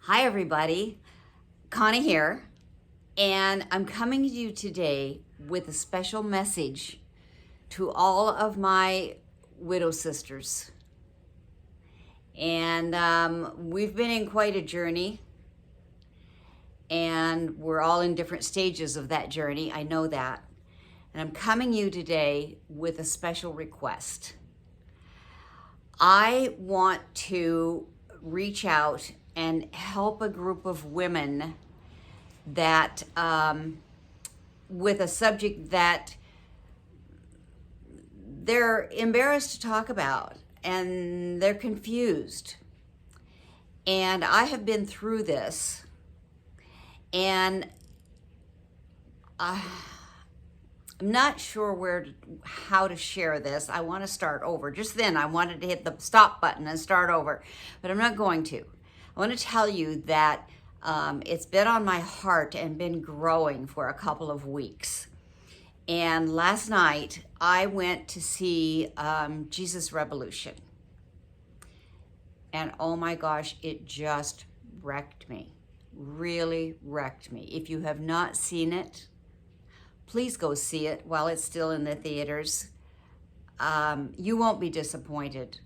Hi, everybody. Connie here, and I'm coming to you today with a special message to all of my widow sisters. And we've been in quite a journey, and we're all in different stages of that journey. I know that. And I'm coming to you today with a special request. I want to reach out and help a group of women that with a subject that they're embarrassed to talk about and they're confused. And I have been through this, and I'm not sure how to share this. I want to start over. Just then I wanted to hit the stop button and start over, but I'm not going to. I want to tell you that it's been on my heart and been growing for a couple of weeks. And last night I went to see Jesus Revolution. And oh my gosh, it just wrecked me. Really wrecked me. If you have not seen it, please go see it while it's still in the theaters. You won't be disappointed.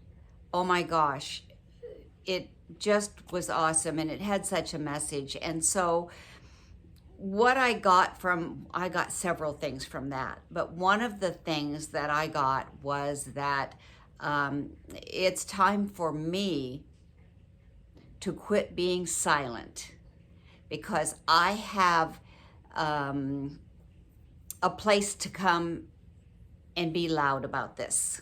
Oh my gosh, it just was awesome, and it had such a message. And so what I got several things from that, but one of the things that I got was that it's time for me to quit being silent, because I have a place to come and be loud about this.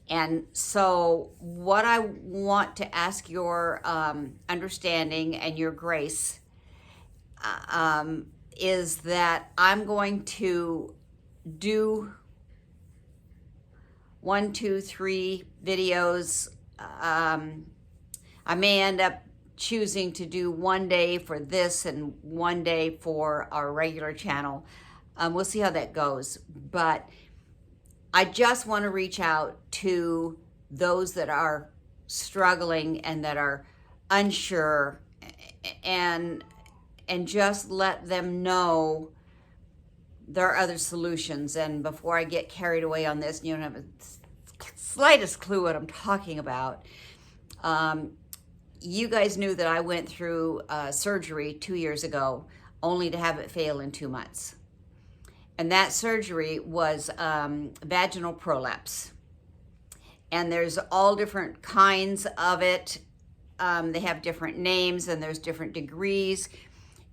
And so what I want to ask your understanding and your grace is that I'm going to do 1, 2, 3 videos. I may end up choosing to do one day for this and one day for our regular channel. We'll see how that goes. But I just want to reach out to those that are struggling and that are unsure, and just let them know there are other solutions. And before I get carried away on this, you don't have the slightest clue what I'm talking about. You guys knew that I went through surgery 2 years ago, only to have it fail in 2 months. And that surgery was vaginal prolapse. And there's all different kinds of it. They have different names and there's different degrees.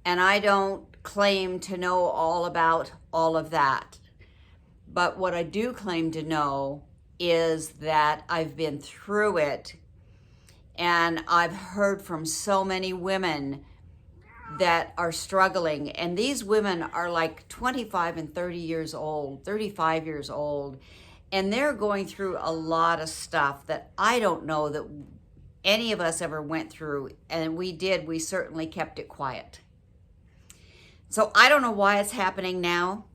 And I don't claim to know all about all of that. But what I do claim to know is that I've been through it. And I've heard from so many women that are struggling, and these women are like 25 and 30 years old, 35 years old, and they're going through a lot of stuff that I don't know that any of us ever went through, and we certainly kept it quiet. So I don't know why it's happening now,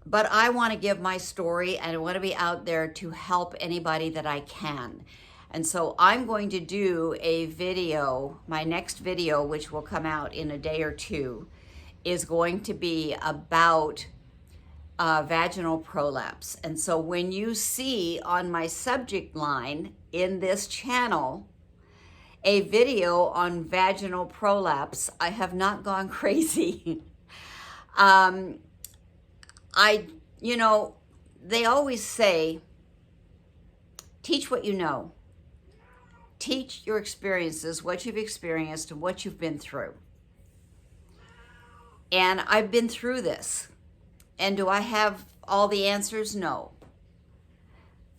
but I want to give my story, and I want to be out there to help anybody that I can. And so I'm going to do a video. My next video, which will come out in a day or two, is going to be about vaginal prolapse. And so when you see on my subject line in this channel a video on vaginal prolapse, I have not gone crazy. They always say, teach what you know. Teach your experiences, what you've experienced and what you've been through. And I've been through this. And do I have all the answers? No.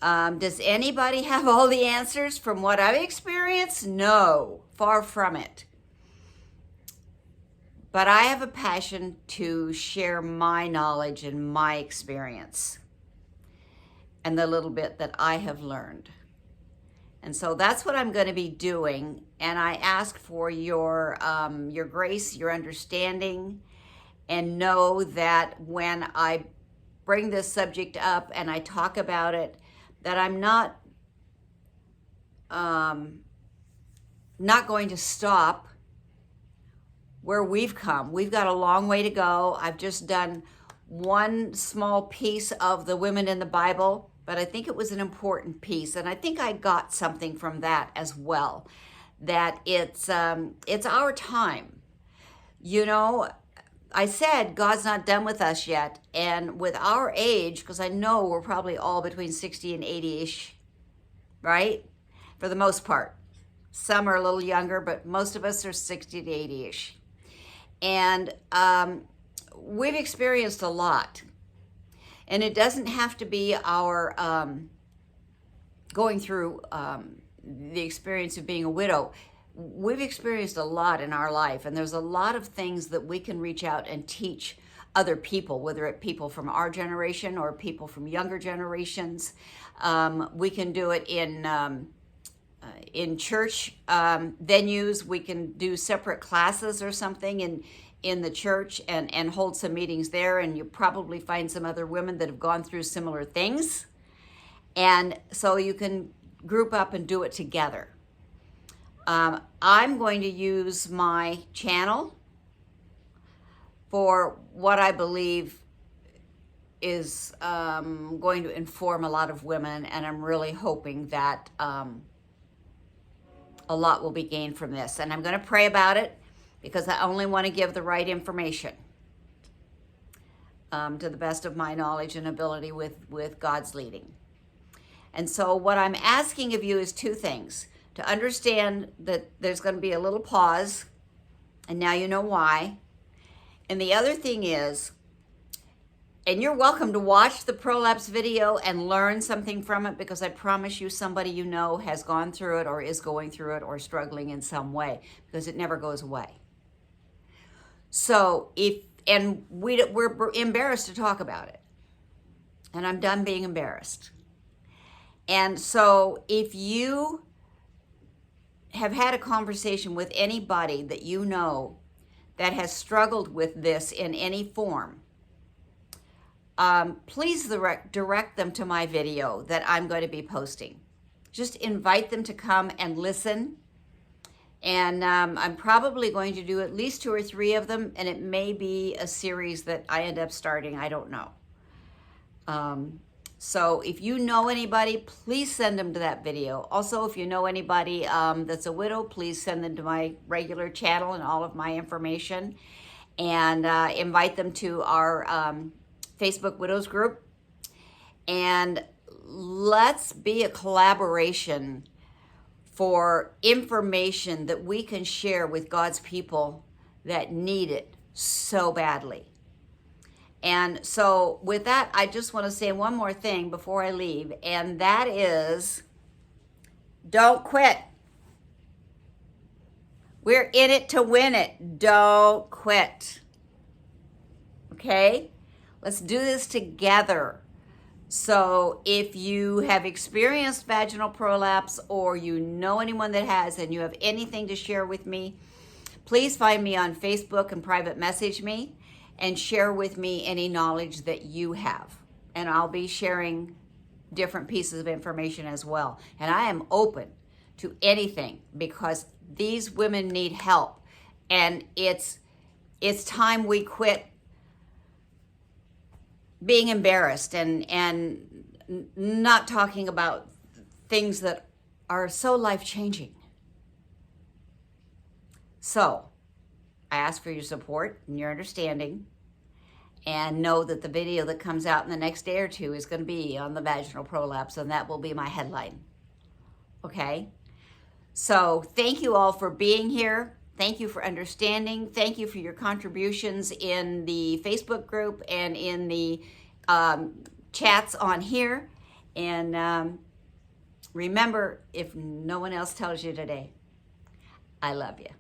Does anybody have all the answers from what I've experienced? No, far from it. But I have a passion to share my knowledge and my experience and the little bit that I have learned. And so that's what I'm going to be doing. And I ask for your grace, your understanding, and know that when I bring this subject up and I talk about it, that I'm not not going to stop where we've come. We've got a long way to go. I've just done one small piece of the women in the Bible, but I think it was an important piece, and I think I got something from that as well, that it's our time. You know, I said God's not done with us yet, and with our age, because I know we're probably all between 60 and 80-ish, right? For the most part. Some are a little younger, but most of us are 60 to 80-ish. And we've experienced a lot. And it doesn't have to be our going through the experience of being a widow. We've experienced a lot in our life, and there's a lot of things that we can reach out and teach other people, whether it's people from our generation or people from younger generations. We can do it in church venues. We can do separate classes or something in the church and hold some meetings there, and you probably find some other women that have gone through similar things. And so you can group up and do it together. I'm going to use my channel for what I believe is going to inform a lot of women, and I'm really hoping that a lot will be gained from this. And I'm going to pray about it because I only want to give the right information to the best of my knowledge and ability with God's leading. And so what I'm asking of you is two things. To understand that there's going to be a little pause, and now you know why. And the other thing is, and you're welcome to watch the prolapse video and learn something from it, because I promise you somebody you know has gone through it or is going through it or struggling in some way, because it never goes away. So we're embarrassed to talk about it. And I'm done being embarrassed. And so if you have had a conversation with anybody that you know that has struggled with this in any form, please direct them to my video that I'm going to be posting. Just invite them to come and listen. And I'm probably going to do at least 2 or 3 of them, and it may be a series that I end up starting. I don't know. So if you know anybody, please send them to that video. Also, if you know anybody that's a widow, please send them to my regular channel and all of my information, and invite them to our Facebook Widows group. And let's be a collaboration for information that we can share with God's people that need it so badly. And so with that, I just want to say one more thing before I leave, and that is, don't quit. We're in it to win it. Don't quit. Okay? Let's do this together. So if you have experienced vaginal prolapse, or you know anyone that has, and you have anything to share with me, please find me on Facebook and private message me and share with me any knowledge that you have. And I'll be sharing different pieces of information as well. And I am open to anything, because these women need help. And it's time we quit being embarrassed and not talking about things that are so life-changing. So I ask for your support and your understanding, and know that the video that comes out in the next day or two is going to be on the vaginal prolapse, and that will be my headline. Okay? So thank you all for being here. Thank you for understanding. Thank you for your contributions in the Facebook group and in the chats on here. And remember, if no one else tells you today, I love you.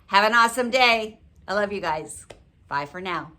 Have an awesome day. I love you guys. Bye for now.